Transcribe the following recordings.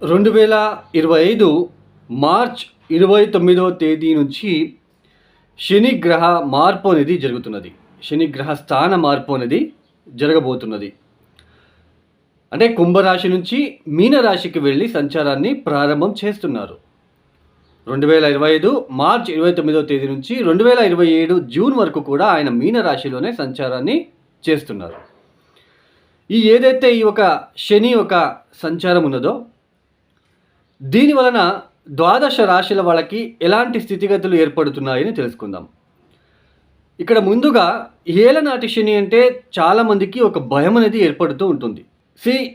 2025 March 29వ తేదీ నుంచి శని గ్రహ మార్పు అనేది జరుగుతున్నది. శని గ్రహ స్థాన మార్పు అనేది జరగబోతున్నది. అంటే కుంభరాశి నుంచి మీనరాశికి వెళ్ళి సంచారాన్ని ప్రారంభం చేస్తున్నారు. 2025 మార్చ్ 29వ తేదీ నుంచి 2027 జూన్ వరకు కూడా ఆయన మీనరాశిలోనే సంచారాన్ని చేస్తున్నారు. ఏదైతే ఈ ఒక శని ఒక సంచారం ఉన్నదో దీని వలన ద్వాదశ రాశుల వాళ్ళకి ఎలాంటి స్థితిగతులు ఏర్పడుతున్నాయని తెలుసుకుందాం. ఇక్కడ ముందుగా ఏలనాటి శని అంటే చాలామందికి ఒక భయం అనేది ఏర్పడుతూ ఉంటుంది.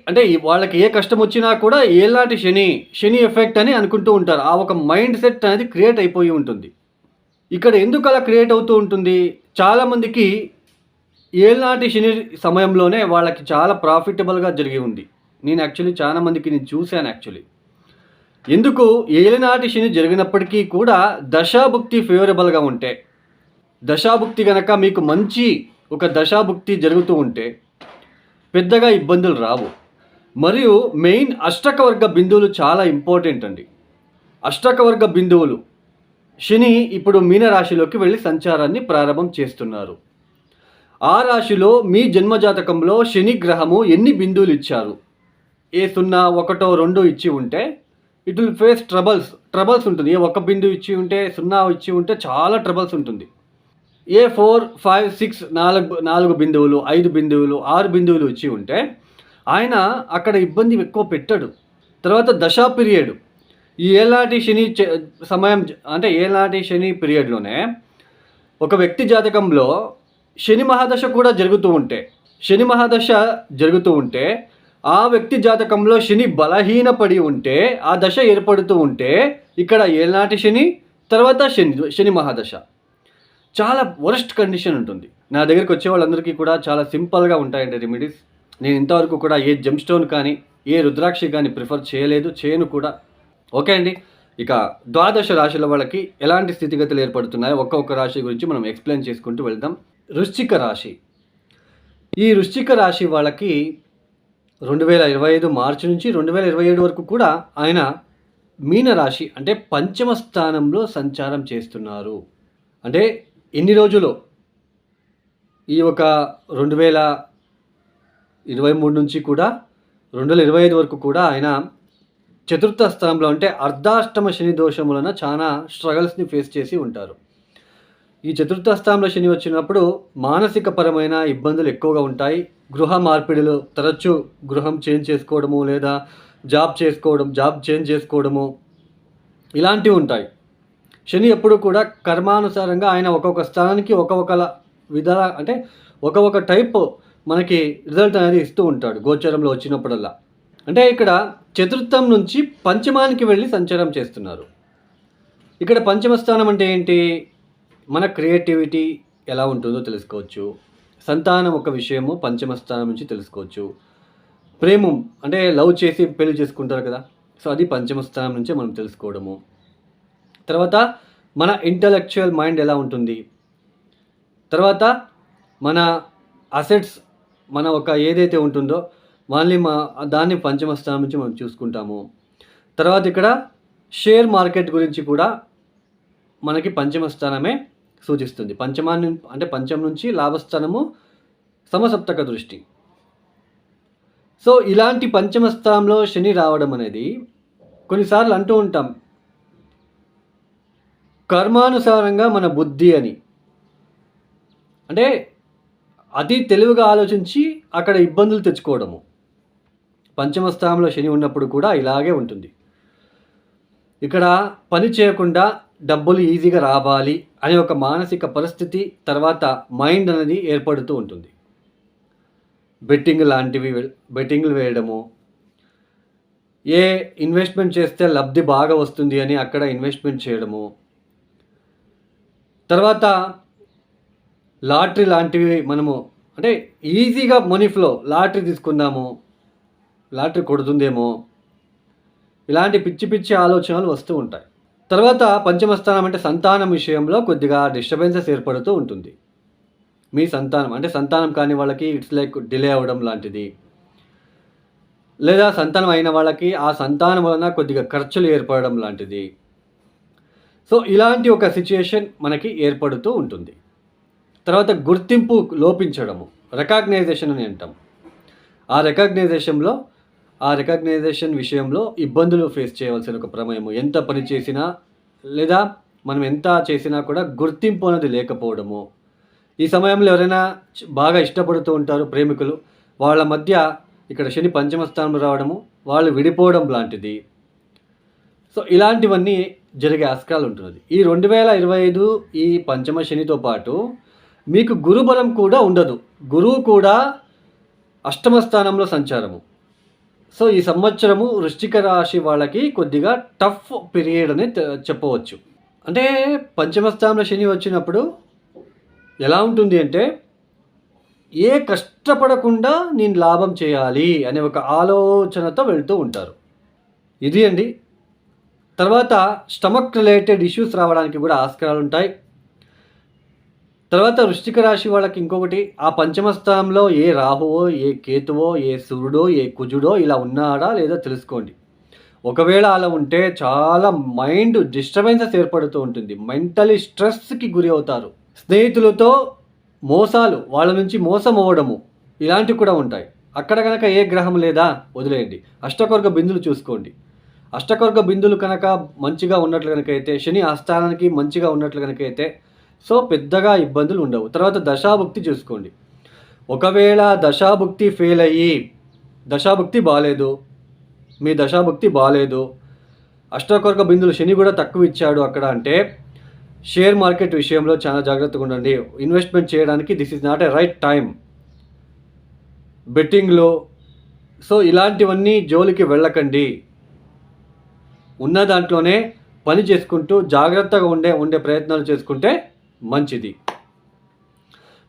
అంటే వాళ్ళకి ఏ కష్టం వచ్చినా కూడా ఏలనాటి శని ఎఫెక్ట్ అని అనుకుంటూ ఉంటారు. ఆ ఒక మైండ్ సెట్ అనేది క్రియేట్ అయిపోయి ఉంటుంది. ఇక్కడ ఎందుకు అలా క్రియేట్ అవుతూ ఉంటుంది? చాలామందికి ఏలనాటి శని సమయంలోనే వాళ్ళకి చాలా ప్రాఫిటబుల్గా జరిగి ఉంది. నేను చాలామందికి చూశాను. ఎందుకు ఏలినాటి శని జరిగినప్పటికీ కూడా దశాభుక్తి ఫేవరబుల్గా ఉంటే, దశాభుక్తి కనుక మీకు మంచి ఒక దశాభుక్తి జరుగుతూ ఉంటే పెద్దగా ఇబ్బందులు రావు. మరియు మెయిన్ అష్టకవర్గ బిందువులు చాలా ఇంపార్టెంట్ అండి. అష్టకవర్గ బిందువులు శని ఇప్పుడు మీనరాశిలోకి వెళ్ళి సంచారాన్ని ప్రారంభం చేస్తున్నారు. ఆ రాశిలో మీ జన్మజాతకంలో శని గ్రహము ఎన్ని బిందువులు ఇచ్చారు? ఏ 0, 1, 2 ఇచ్చి ఉంటే ఇట్ విల్ ఫేస్ ట్రబుల్స్ ఉంటుంది. ఏ 1 బిందువు ఇచ్చి ఉంటే, 0 ఇచ్చి ఉంటే చాలా ట్రబుల్స్ ఉంటుంది. ఏ 4, 5, 6, 4 బిందువులు, 5 బిందువులు, 6 బిందువులు ఇచ్చి ఉంటే ఆయన అక్కడ ఇబ్బంది ఎక్కువ పెట్టాడు. తర్వాత దశా పీరియడ్, ఈ ఏలాంటి శని సమయం అంటే ఏలాంటి శని పీరియడ్లోనే ఒక వ్యక్తి జాతకంలో శని మహాదశ కూడా జరుగుతూ ఉంటే ఆ వ్యక్తి జాతకంలో శని బలహీనపడి ఉంటే, ఆ దశ ఏర్పడుతూ ఉంటే ఇక్కడ ఏలనాటి శని, తర్వాత శని మహాదశ చాలా వరస్ట్ కండిషన్ ఉంటుంది. నా దగ్గరికి వచ్చే వాళ్ళందరికీ కూడా చాలా సింపుల్గా ఉంటాయండి రెమెడీస్. నేను ఇంతవరకు కూడా ఏ జెమ్ స్టోన్ కానీ ఏ రుద్రాక్షి కానీ ప్రిఫర్ చేయను కూడా. ఓకే అండి, ఇక ద్వాదశ రాశుల వాళ్ళకి ఎలాంటి స్థితిగతులు ఏర్పడుతున్నాయో ఒక్కొక్క రాశి గురించి మనం ఎక్స్ప్లెయిన్ చేసుకుంటూ వెళ్దాం. వృశ్చిక రాశి. ఈ వృశ్చిక రాశి వాళ్ళకి 2025 మార్చి నుంచి 2027 వరకు కూడా ఆయన మీనరాశి అంటే పంచమ స్థానంలో సంచారం చేస్తున్నారు. అంటే ఎన్ని రోజులు? ఈ ఒక 2023 నుంచి కూడా 2025 వరకు కూడా ఆయన చతుర్థ స్థానంలో అంటే అర్ధాష్టమ శని దోషం వలన చాలా స్ట్రగల్స్ని ఫేస్ చేసి ఉంటారు. ఈ చతుర్థ స్థానంలో శని వచ్చినప్పుడు మానసిక పరమైన ఇబ్బందులు ఎక్కువగా ఉంటాయి. గృహ మార్పిడిలు, తరచూ గృహం చేంజ్ చేసుకోవడము, లేదా జాబ్ చేంజ్ చేసుకోవడము, ఇలాంటివి ఉంటాయి. శని ఎప్పుడు కూడా కర్మానుసారంగా ఆయన ఒక్కొక్క స్థానానికి ఒక్కొక్క విధాల అంటే ఒక్కొక్క టైప్ మనకి రిజల్ట్ అనేది ఇస్తూ ఉంటాడు గోచరంలో వచ్చినప్పుడల్లా. అంటే ఇక్కడ చతుర్థం నుంచి పంచమానికి వెళ్ళి సంచారం చేస్తున్నారు. ఇక్కడ పంచమ స్థానం అంటే ఏంటి? మన క్రియేటివిటీ ఎలా ఉంటుందో తెలుసుకోవచ్చు. సంతానం ఒక విషయము పంచమ స్థానం నుంచి తెలుసుకోవచ్చు. ప్రేమం అంటే లవ్ చేసి పెళ్లి చేసుకుంటారు కదా, సో అది పంచమ స్థానం నుంచే మనం తెలుసుకోవడము. తర్వాత మన ఇంటలెక్చువల్ మైండ్ ఎలా ఉంటుంది, తర్వాత మన అసెట్స్ మన ఒక ఏదైతే ఉంటుందో దాన్ని పంచమ స్థానం నుంచి మనం చూసుకుంటాము. తర్వాత ఇక్కడ షేర్ మార్కెట్ గురించి కూడా మనకి పంచమ స్థానమే సూచిస్తుంది. పంచం నుంచి లాభస్థానము సమసప్తక దృష్టి. సో ఇలాంటి పంచమ స్థానంలో శని రావడం అనేది కొన్నిసార్లు అంటూ ఉంటాం కర్మానుసారంగా మన బుద్ధి అని. అంటే అతి తెలివిగా ఆలోచించి అక్కడ ఇబ్బందులు తెచ్చుకోవడము. పంచమ స్థానంలో శని ఉన్నప్పుడు కూడా ఇలాగే ఉంటుంది. ఇక్కడ పని చేయకుండా డబ్బులు ఈజీగా రావాలి అనే ఒక మానసిక పరిస్థితి, తర్వాత మైండ్ అనేది ఏర్పడుతూ ఉంటుంది. బెట్టింగ్లు వేయడము, ఏ ఇన్వెస్ట్మెంట్ చేస్తే లబ్ధి బాగా వస్తుంది అని అక్కడ ఇన్వెస్ట్మెంట్ చేయడము, తర్వాత లాటరీ లాంటివి మనము అంటే ఈజీగా మనీ ఫ్లో, లాటరీ తీసుకుందాము, లాటరీ కొడుతుందేమో, ఇలాంటి పిచ్చి ఆలోచనలు వస్తూ ఉంటాయి. తర్వాత పంచమ స్థానం అంటే సంతానం విషయంలో కొద్దిగా డిస్టర్బెన్సెస్ ఏర్పడుతూ ఉంటుంది. మీ సంతానం అంటే సంతానం కాని వాళ్ళకి ఇట్స్ లైక్ డిలే అవ్వడం లాంటిది. లేదా సంతానం అయిన వాళ్ళకి ఆ సంతానం వలన కొద్దిగా ఖర్చులు ఏర్పడడం లాంటిది. సో, ఇలాంటి ఒక సిట్యుయేషన్ మనకి ఏర్పడుతూ ఉంటుంది. తర్వాత గుర్తింపు లోపించడము. రికగ్నైజేషన్ అని అంటాం. ఆ రికగ్నైజేషన్ విషయంలో ఇబ్బందులు ఫేస్ చేయవలసిన ఒక ప్రమేయము. ఎంత పని చేసినా లేదా మనం ఎంత చేసినా కూడా గుర్తింపు అనేది లేకపోవడము. ఈ సమయంలో ఎవరైనా బాగా ఇష్టపడుతూ ఉంటారు ప్రేమికులు. వాళ్ళ మధ్య ఇక్కడ శని పంచమ స్థానంలో రావడము, వాళ్ళు విడిపోవడం లాంటిది. సో, ఇలాంటివన్నీ జరిగే ఆస్కారాలు ఉంటున్నది. ఈ 2025 ఈ పంచమ శనితో పాటు మీకు గురుబలం కూడా ఉండదు. గురువు కూడా అష్టమ స్థానంలో సంచారము. సో, ఈ సంవత్సరము వృశ్చిక రాశి వాళ్ళకి కొద్దిగా టఫ్ పీరియడ్ అని చెప్పవచ్చు. అంటే పంచమ స్థానంలో శని వచ్చినప్పుడు ఎలా ఉంటుంది అంటే, ఏ కష్టపడకుండా నేను లాభం చేయాలి అనే ఒక ఆలోచనతో వెళ్తూ ఉంటారు. ఇది అండి. తర్వాత స్టమక్ రిలేటెడ్ ఇష్యూస్ రావడానికి కూడా ఆస్కారాలుంటాయి. తర్వాత వృశ్చిక రాశి వాళ్ళకి ఇంకొకటి, ఆ పంచమ స్థానంలో ఏ రాహువో, ఏ కేతువో, ఏ సూర్యుడో, ఏ కుజుడో ఇలా ఉన్నాడా లేదా తెలుసుకోండి. ఒకవేళ అలా ఉంటే చాలా మైండ్ డిస్టర్బెన్సెస్ ఏర్పడుతూ ఉంటుంది. మెంటలీ స్ట్రెస్‌కి గురి అవుతారు. స్నేహితులతో మోసాలు, వాళ్ళ నుంచి మోసం అవ్వడము ఇలాంటివి కూడా ఉంటాయి. అక్కడ గనక ఏ గ్రహం లేదా వదిలేయండి. అష్టకొర్గ బిందులు చూసుకోండి. అష్టకొర్గ బిందులు కనుక మంచిగా ఉన్నట్లు కనుకైతే, శని ఆస్థానానికి మంచిగా ఉన్నట్లు కనుకైతే సో పెద్దగా ఇబ్బందులు ఉండవు. తర్వాత దశాభుక్తి చూసుకోండి. ఒకవేళ దశాభుక్తి ఫెయిల్ అయ్యి, దశాభుక్తి బాలేదు, మీ దశాభుక్తి బాలేదు, అష్టకొర్గ బిందులు శని కూడా తక్కువ ఇచ్చాడు అక్కడ అంటే, షేర్ మార్కెట్ విషయంలో చాలా జాగ్రత్తగా ఉండండి. ఇన్వెస్ట్మెంట్ చేయడానికి this is not a right time. బెట్టింగ్లో సో ఇలాంటివన్నీ జోలికి వెళ్ళకండి. ఉన్న దాంట్లోనే పని చేసుకుంటూ జాగ్రత్తగా ఉండే ప్రయత్నాలు చేసుకుంటే మంచిది.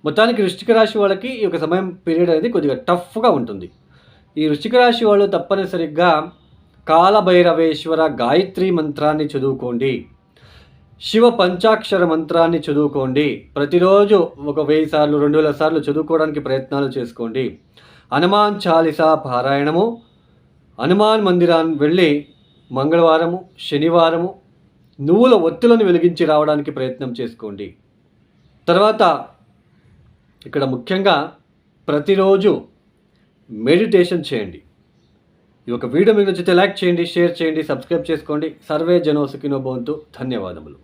మొత్తానికి వృశ్చిక రాశి వాళ్ళకి ఈ యొక్క సమయం పీరియడ్ అనేది కొద్దిగా టఫ్గా ఉంటుంది. ఈ వృశ్చిక రాశి వాళ్ళు తప్పనిసరిగా కాలభైరవేశ్వర గాయత్రి మంత్రాన్ని చదువుకోండి. శివ పంచాక్షర మంత్రాన్ని చదువుకోండి. ప్రతిరోజు ఒక 1000 సార్లు 2000 సార్లు చదువుకోవడానికి ప్రయత్నాలు చేసుకోండి. హనుమాన్ చాలీసా పారాయణము, హనుమాన్ మందిరాన్ని వెళ్ళి మంగళవారము, శనివారము నువ్వుల ఒత్తులను వెలిగించి రావడానికి ప్రయత్నం చేసుకోండి. తర్వాత ఇక్కడ ముఖ్యంగా ప్రతిరోజు మెడిటేషన్ చేయండి. ఈ యొక్క వీడియో మీకు నచ్చితే లైక్ చేయండి, షేర్ చేయండి, సబ్స్క్రైబ్ చేసుకోండి. సర్వే జనో సుఖినో భవంతు. ధన్యవాదములు.